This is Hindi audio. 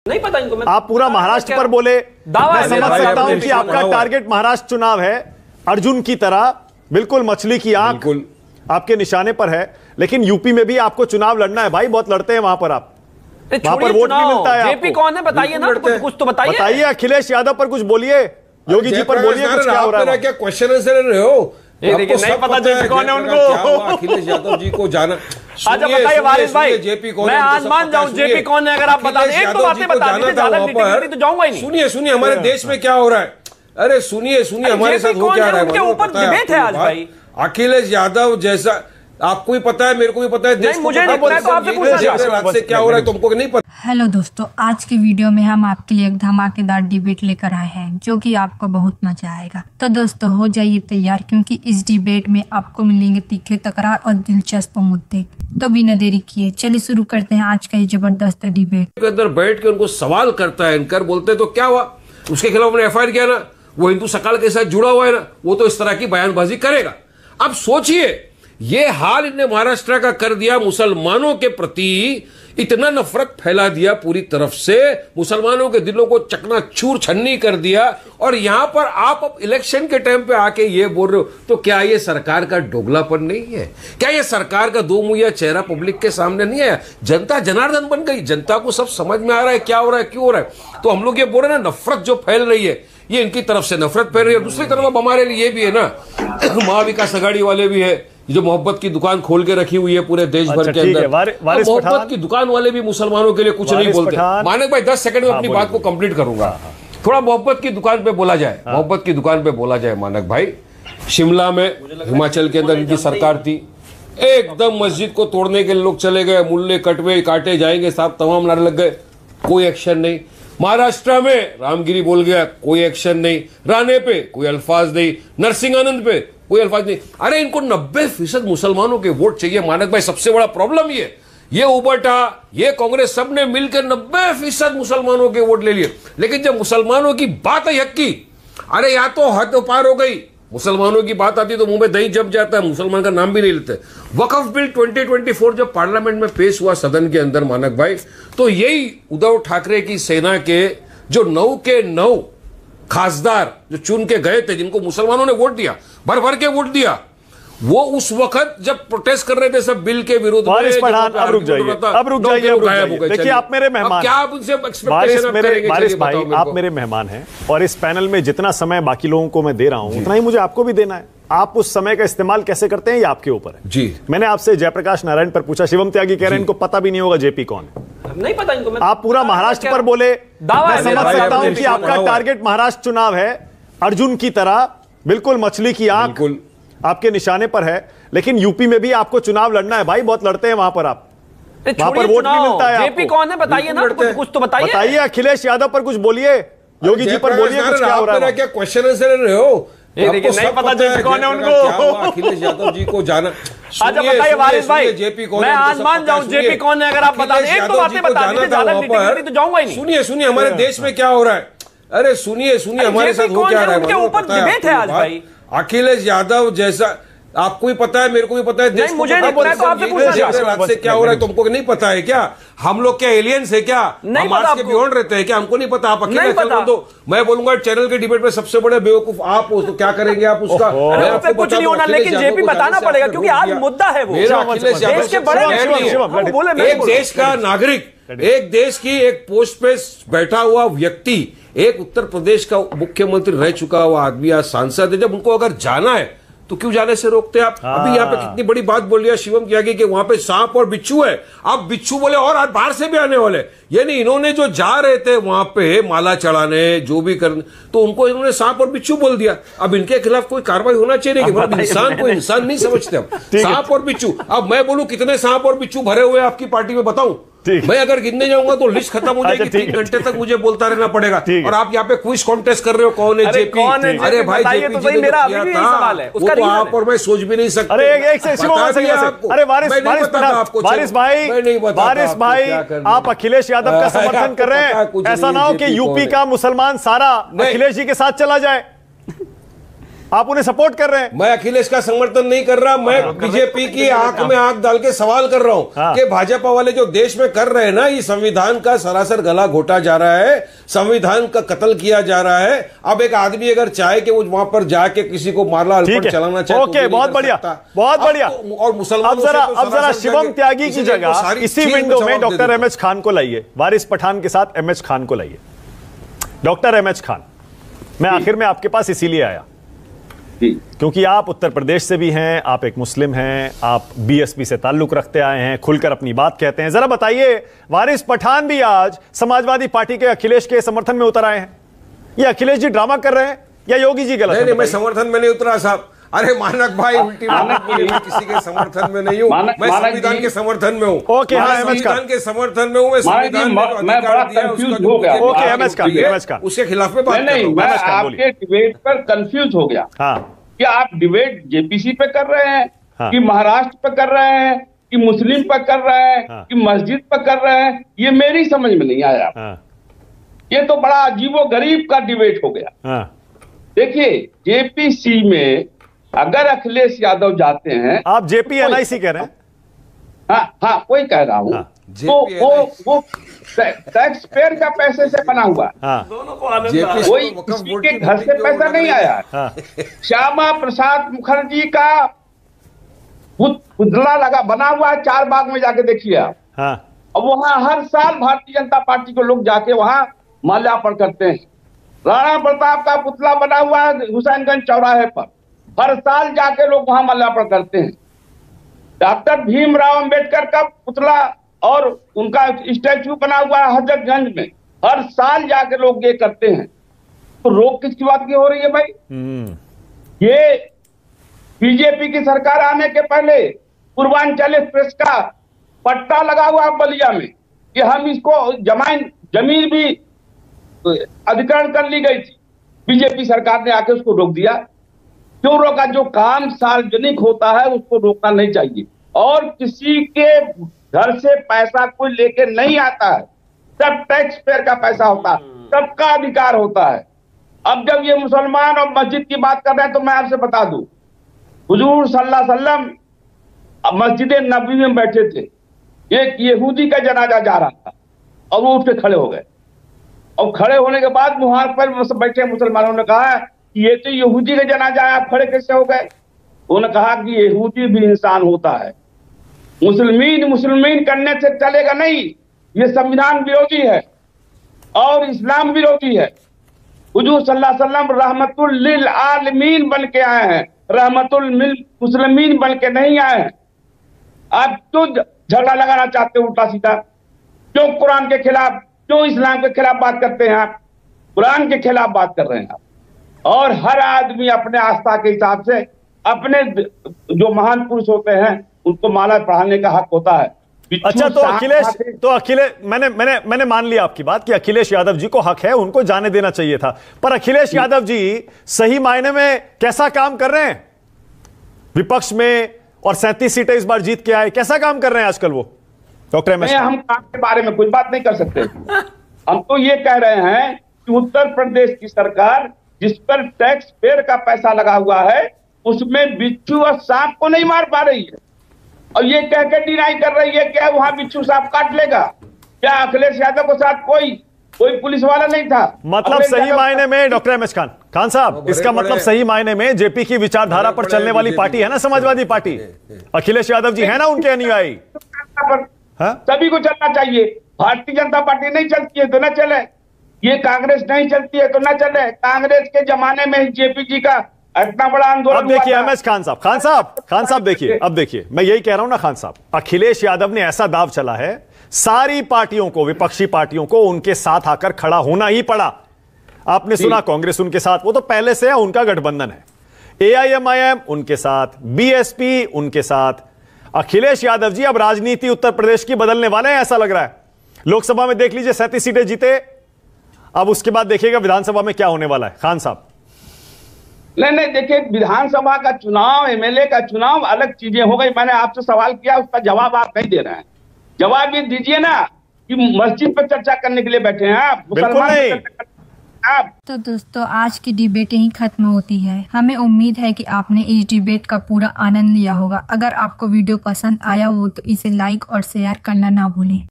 नहीं पता इनको। आप पूरा महाराष्ट्र पर बोले, मैं समझ सकता हूं कि आपका टारगेट महाराष्ट्र चुनाव है, अर्जुन की तरह बिल्कुल मछली की आंख आपके निशाने पर है, लेकिन यूपी में भी आपको चुनाव लड़ना है भाई, बहुत लड़ते हैं वहां पर आप, वहां पर वोट भी मिलता है। जेपी कौन है बताइए ना, कुछ तो बताइए। अखिलेश यादव पर कुछ बोलिए, योगी जी पर बोलिए, कुछ क्या हो रहा है? क्या क्वेश्चन आंसर रहे हो? देखिए नहीं पता जेपी कौन है उनको। अखिलेश यादव जी को जाना। अच्छा बताइए वारिस भाई, मैं आज मान जाऊं जेपी कौन है, अगर आप बता दें एक तो बातें बता दीजिए, ज्यादा निटी तो जाऊंगा ही नहीं। सुनिए सुनिए हमारे देश में क्या हो रहा है, अरे सुनिए सुनिए हमारे साथ हो क्या रहा है, उनके ऊपर डिबेट है आज भाई। अखिलेश यादव जैसा आपको भी पता है, मेरे को भी पता है, देश मुझे नहीं पता, तो आपसे पूछना से क्या हो रहा है तुमको नहीं पता। हेलो दोस्तों, आज के वीडियो में हम आपके लिए एक धमाकेदार डिबेट लेकर आए हैं जो कि आपको बहुत मजा आएगा। तो दोस्तों हो जाइए तैयार, क्योंकि इस डिबेट में आपको मिलेंगे तीखे तकरार और दिलचस्प मुद्दे। तो बिना देरी किए चलिए शुरू करते हैं आज का ये जबरदस्त डिबेट। के अंदर बैठ के उनको सवाल करता है एंकर, बोलते तो क्या हुआ, उसके खिलाफ उन्होंने एफआईआर किया ना, वो हिंदू सकाल के साथ जुड़ा हुआ है ना, वो तो इस तरह की बयानबाजी करेगा। अब सोचिए ये हाल इन्हें महाराष्ट्र का कर दिया, मुसलमानों के प्रति इतना नफरत फैला दिया, पूरी तरफ से मुसलमानों के दिलों को चकनाचूर छन्नी कर दिया, और यहां पर आप अब इलेक्शन के टाइम पे आके ये बोल रहे हो, तो क्या ये सरकार का दोगलापन नहीं है? क्या ये सरकार का दो मुहैया चेहरा पब्लिक के सामने नहीं है? जनता जनार्दन बन गई, जनता को सब समझ में आ रहा है क्या हो रहा है, क्यों हो रहा है। तो हम लोग ये बोल रहे हैं ना, नफरत जो फैल रही है ये इनकी तरफ से नफरत फैल रही है। दूसरी तरफ अब हमारे लिए ये भी है ना, महाविकास आघाड़ी वाले भी है जो मोहब्बत की दुकान खोल के रखी हुई है पूरे देश भर के अंदर। मोहब्बत की दुकान वाले भी मुसलमानों के लिए कुछ नहीं बोलते। मानक भाई 10 सेकंड में अपनी बात को कंप्लीट करूंगा। थोड़ा मोहब्बत की दुकान पे बोला जाए, मोहब्बत की दुकान पे बोला जाए। मानक भाई शिमला में हिमाचल के अंदर इनकी सरकार थी, एकदम मस्जिद को तोड़ने के लिए लोग चले गए, मुल्ले कटवे काटे जाएंगे साहब, तमाम नारे लग गए, कोई एक्शन नहीं। महाराष्ट्र में रामगिरी बोल गया, कोई एक्शन नहीं। राणे पे कोई अल्फाज नहीं, नरसिंहानंद पे कोई अल्फाज नहीं। अरे इनको 90% मुसलमानों के वोट चाहिए। मानक भाई सबसे बड़ा प्रॉब्लम ये उबटा, ये कांग्रेस सबने मिलकर 90% मुसलमानों के वोट ले लिए, लेकिन जब मुसलमानों की बात आई हक की, अरे या तो हद पार हो गई, मुसलमानों की बात आती तो मुंह में दही जम जाता है, मुसलमान का नाम भी नहीं लेते। वक्फ बिल 2024 जब पार्लियामेंट में पेश हुआ सदन के अंदर मानक भाई, तो यही उद्धव ठाकरे की सेना के जो 9 के 9 खासदार जो चुन के गए थे, जिनको मुसलमानों ने वोट दिया, भर भर के वोट दिया, वो उस वक्त जब प्रोटेस्ट कर रहे थे सब बिल के विरोध में। अब रुक जाइए, देखिए आप मेरे मेहमान, क्या आप उनसे बारिश भाई आप मेरे मेहमान हैं, और इस पैनल में जितना समय बाकी लोगों को मैं दे रहा हूं उतना ही मुझे आपको भी देना है। आप उस समय का इस्तेमाल कैसे करते हैं ये आपके ऊपर है जी। मैंने आपसे जयप्रकाश नारायण पर पूछा, शिवम त्यागी कह रहे हैं इनको पता भी नहीं होगा जेपी कौन है। नहीं पता इनको। आप पूरा महाराष्ट्र पर बोले, मैं समझ सकता हूं कि आपका टारगेट महाराष्ट्र चुनाव है, अर्जुन की तरह बिल्कुल मछली की आंख आपके निशाने पर है, लेकिन यूपी में भी आपको चुनाव लड़ना है भाई, बहुत लड़ते हैं वहां पर आप, वहां पर वोट भी मिलता है। जेपी कौन है बताइए ना, कुछ तो बताइए। अखिलेश यादव पर कुछ बोलिए, योगी जी पर बोलिए, कुछ क्या हो रहा है? क्या क्वेश्चन आंसर रहे हो? देखिए नहीं पता जेपी कौन है उनको। अखिलेश यादव जी को जाना। अच्छा बताइए वारिस भाई, मैं आज मान जाऊं जेपी कौन है, अगर आप बता दें एक तो बातें बता दीजिए, ज्यादा निटी तो जाऊंगा ही नहीं। सुनिए सुनिए हमारे देश में क्या हो रहा है, अरे सुनिए सुनिए हमारे साथ हो क्या रहा है, उनके ऊपर डिबेट है आज भाई। अखिलेश यादव जैसा आपको भी पता है, मेरे को भी पता है, देश मुझे नहीं पता, तो आपसे पूछना से क्या हो रहा है तुमको नहीं पता है क्या? हम लोग क्या एलियंस है क्या? हम मार्स के बियॉन्ड रहते हैं क्या? हमको नहीं पता। आप अकेले बोल दो, मैं बोलूंगा चैनल के डिबेट में सबसे बड़े बेवकूफ आप हो, तो क्या करेंगे आप उसका? कुछ नहीं होना, लेकिन जेपी बताना पड़ेगा क्योंकि आज मुद्दा है वो। देश के बड़े एक देश का नागरिक, एक देश की एक पोस्ट पे बैठा हुआ व्यक्ति, एक उत्तर प्रदेश का मुख्यमंत्री रह चुका हुआ आदमी, आज सांसद है, जब उनको अगर जाना है तो क्यों जाने से रोकते आप? अभी यहाँ पे कितनी बड़ी बात बोल रही शिवम की आगे कि वहां पे सांप और बिच्छू है, आप बिच्छू बोले और आज बाहर से भी आने वाले, यानी इन्होंने जो जा रहे थे वहां पे माला चढ़ाने जो भी करने, तो उनको इन्होंने सांप और बिच्छू बोल दिया। अब इनके खिलाफ कोई कार्रवाई होना चाहिए कि मतलब इंसान को इंसान नहीं समझते अब, सांप और बिच्छू। अब मैं बोलूं कितने सांप और बिच्छू भरे हुए आपकी पार्टी में बताऊं? मैं अगर गिनने जाऊंगा तो लिस्ट खत्म हो जाएगी, 3 घंटे तक मुझे बोलता रहना पड़ेगा। और आप यहाँ पे क्विज कॉन्टेस्ट कर रहे हो, कौन है जेपी? अरे भाई जेपी तो मेरा अभी भी सवाल है, वो तो आप और मैं सोच भी नहीं सकते। अरे अरे वारिस भाई आप अखिलेश यादव का समर्थन कर रहे हैं, ऐसा ना हो कि यूपी का मुसलमान सारा अखिलेश जी के साथ चला जाए। आप उन्हें सपोर्ट कर रहे हैं। मैं अखिलेश का समर्थन नहीं कर रहा, मैं बीजेपी की आंख में आंख डाल के सवाल कर रहा हूं कि भाजपा वाले जो देश में कर रहे हैं ना, ये संविधान का सरासर गला घोटा जा रहा है, संविधान का कत्ल किया जा रहा है। अब एक आदमी अगर चाहे कि वो वहां पर जाके किसी को मारला अर्पण चलाना चाहे, ओके, बहुत बढ़िया, बहुत बढ़िया। और मुसलमान अब जरा शिवम त्यागी की जगह इसी विंडो में डॉक्टर एमएच खान को लाइए, वारिस पठान के साथ एमएच खान को लाइए। डॉक्टर एमएच खान, मैं आखिर में आपके पास इसीलिए आया क्योंकि आप उत्तर प्रदेश से भी हैं, आप एक मुस्लिम हैं, आप बीएसपी से ताल्लुक रखते आए हैं, खुलकर अपनी बात कहते हैं। जरा बताइए, वारिस पठान भी आज समाजवादी पार्टी के अखिलेश के समर्थन में उतर आए हैं। ये अखिलेश जी ड्रामा कर रहे हैं या योगी जी गलत? नहीं, मैं समर्थन में नहीं उतरा साहब। अरे मानक भाई, उल्टी मानक मैं किसी के समर्थन में नहीं हूँ, मैं संविधान के समर्थन में हूँ। ओके, संविधान के समर्थन में हूँ मैं। संविधान मैं बड़ा कंफ्यूज हो गया। ओके, एमएच खान उसके खिलाफ में बात नहीं, मैं आपके डिबेट पर कंफ्यूज हो गया। कि आप डिबेट जेपीसी पे कर रहे हैं, कि महाराष्ट्र पे कर रहे हैं, कि मुस्लिम पे कर रहे हैं, कि मस्जिद पे कर रहे हैं, ये मेरी समझ में नहीं आया। ये तो बड़ा अजीबो गरीब का डिबेट हो गया। देखिए, जेपीसी में अगर अखिलेश यादव जाते हैं, आप जेपी एनआईसी कह रहे हैं? हाँ, वही कह रहा हूँ। तो वो टैक्स पेयर का पैसे से बना हुआ, कोई किसी के घर से पैसा नहीं आया। श्यामा प्रसाद मुखर्जी का पुतला लगा बना हुआ है 4 बाग में, जाके देखिए आप। अब वहां हर साल भारतीय जनता पार्टी के लोग जाके वहां माल्यार्पण करते हैं। राणा प्रताप का पुतला बना हुआ है हुसैनगंज चौराहे पर, हर साल जाके लोग वहां माल्यार्पण करते हैं। डॉक्टर भीमराव अंबेडकर का पुतला और उनका स्टैच्यू बना हुआ है हजरतगंज में, हर साल जाके लोग ये करते हैं। तो रोक किसकी बात की हो रही है भाई? ये बीजेपी की सरकार आने के पहले पूर्वांचल एक्सप्रेस का पट्टा लगा हुआ बलिया में कि हम इसको जमीन भी अधिग्रहण कर ली गई थी, बीजेपी सरकार ने आके उसको रोक दिया। क्यों रोका? जो काम सार्वजनिक होता है उसको रोकना नहीं चाहिए। और किसी के घर से पैसा कोई लेके नहीं आता है, सब टैक्स पेयर का पैसा होता है, सबका अधिकार होता है। अब जब ये मुसलमान और मस्जिद की बात कर रहे हैं तो मैं आपसे बता दूं, हुजूर सल्लल्लाहु अलैहि वसल्लम मस्जिद नबवी में बैठे थे, एक यहूदी का जनाजा जा रहा था और वो उठ के खड़े हो गए। और खड़े होने के बाद वहां पर बैठे मुसलमानों ने कहा कि ये तो यहूदी का जनाजा है, आप खड़े कैसे हो गए? उन्होंने कहा कि यहूदी भी इंसान होता है, मुसलमान करने से चलेगा नहीं, ये संविधान विरोधी है और इस्लाम विरोधी है। हुजूर सल्लल्लाहु अलैहि वसल्लम रहमतुल लिल आलमीन बन के आए हैं, रहमतुल मुस्लिमीन बन के नहीं आए हैं। आप क्यों झगड़ा लगाना चाहते हो उल्टा सीधा? क्यों कुरान के खिलाफ, क्यों इस्लाम के खिलाफ बात करते हैं आप? कुरान के खिलाफ बात कर रहे हैं आप। और हर आदमी अपने आस्था के हिसाब से अपने जो महान पुरुष होते हैं उनको माला पढ़ाने का हक होता है। अच्छा, तो अखिलेश मैंने मान लिया आपकी बात कि अखिलेश यादव जी को हक है, उनको जाने देना चाहिए था। पर अखिलेश यादव जी सही मायने में कैसा काम कर रहे हैं विपक्ष में, और 37 सीटें इस बार जीत के आए, कैसा काम कर रहे हैं आजकल वो? डॉक्टर एमएच, हम काम के बारे में कुछ बात नहीं कर सकते। हम तो ये कह रहे हैं कि उत्तर प्रदेश की सरकार जिस पर टैक्स पेयर का पैसा लगा हुआ है उसमें बिच्छू और सांप को नहीं मार पा रही है, और ये कह के डिनाई कर रही है कि वहां बिच्छू सांप काट लेगा। क्या अखिलेश यादव के साथ कोई पुलिस वाला नहीं था? मतलब सही मायने में डॉक्टर एमएच खान साहब, इसका मतलब सही मायने में जेपी की विचारधारा पर चलने वाली पार्टी है ना समाजवादी पार्टी, अखिलेश यादव जी है ना उनके अनुयायी। सभी को चलना चाहिए। भारतीय जनता पार्टी नहीं चलती है तो न चले, ये कांग्रेस नहीं चलती है तो न चले। कांग्रेस के जमाने में जेपी जी का इतना बड़ा आंदोलन। अब देखिए एमएच खान साहब देखिए, अब देखिए मैं यही कह रहा हूं ना खान साहब, अखिलेश यादव ने ऐसा दाव चला है, सारी पार्टियों को, विपक्षी पार्टियों को उनके साथ आकर खड़ा होना ही पड़ा। आपने सुना कांग्रेस उनके साथ, वो तो पहले से है, उनका गठबंधन है। एआईएमआईएम उनके साथ, बीएसपी उनके साथ। अखिलेश यादव जी अब राजनीति उत्तर प्रदेश की बदलने वाले हैं ऐसा लग रहा है। लोकसभा में देख लीजिए 37 सीटें जीते, अब उसके बाद देखिएगा विधानसभा में क्या होने वाला है। खान साहब, नहीं देखिए, विधानसभा का चुनाव, एमएलए का चुनाव अलग चीजें हो गई। मैंने आपसे सवाल किया, उसका जवाब आप नहीं दे रहे हैं। जवाब ये दीजिए ना कि मस्जिद पर चर्चा करने के लिए बैठे हैं आप, बिल्कुल नहीं। आप। तो दोस्तों आज की डिबेट यहीं खत्म होती है। हमें उम्मीद है कि आपने इस डिबेट का पूरा आनंद लिया होगा। अगर आपको वीडियो पसंद आया हो तो इसे लाइक और शेयर करना ना भूलें।